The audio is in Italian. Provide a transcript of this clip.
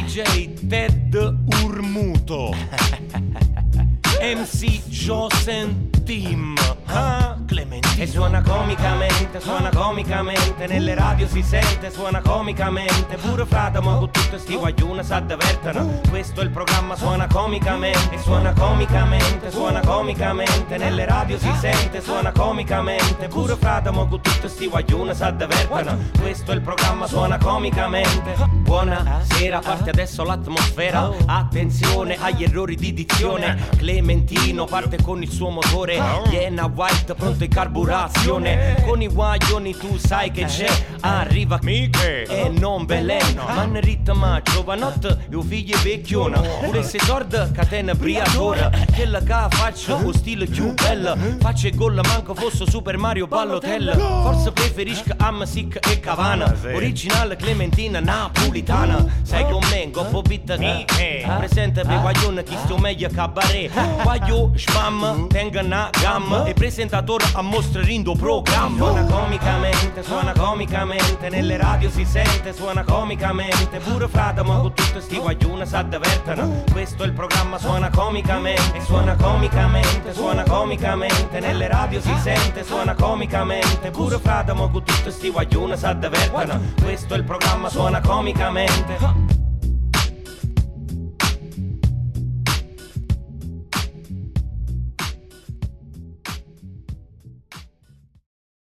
DJ Ted Urmuto, MC Chosen Team, Clementino. E suona comicamente, nelle radio si sente, suona comicamente. Pure Fratamo con tutti sti guaglione s'advertono. Questo è il programma, suona comicamente. E suona comicamente, nelle radio si sente, suona comicamente. Pure Fratamo con tutti sti guaglione s'advertono. Questo è il programma, suona comicamente. Buonasera, parte adesso l'atmosfera. Attenzione agli errori di dizione. Clementino parte con il suo motore, Iena White pronto in carburazione. Con i guaglioni tu sai che c'è, arriva Miche e non Belen. Man ritma giovanotte, io figli vecchiona. Pure se tord catena briatora. Che la ca faccio con stile più bella. Faccio il gol manco fosse Super Mario Ballotel. Forse preferisco Amsic e Cavana. Originale Clementina napolitana. Sai con me, goppo bitta che presente per guaglione chi sto meglio cabaret. Guaglio spam, tenga una gamma. E presentatore a mostrerindo programma. Suona comicamente, nelle radio si sente, suona comicamente. Pure Fratamo con tutti sti guaglione s'advertono. Questo è il programma, suona comicamente. E suona comicamente, nelle radio si sente, suona comicamente. Pure Fratamo con tutti sti guaglione s'advertono. Questo è il programma, suona comicamente.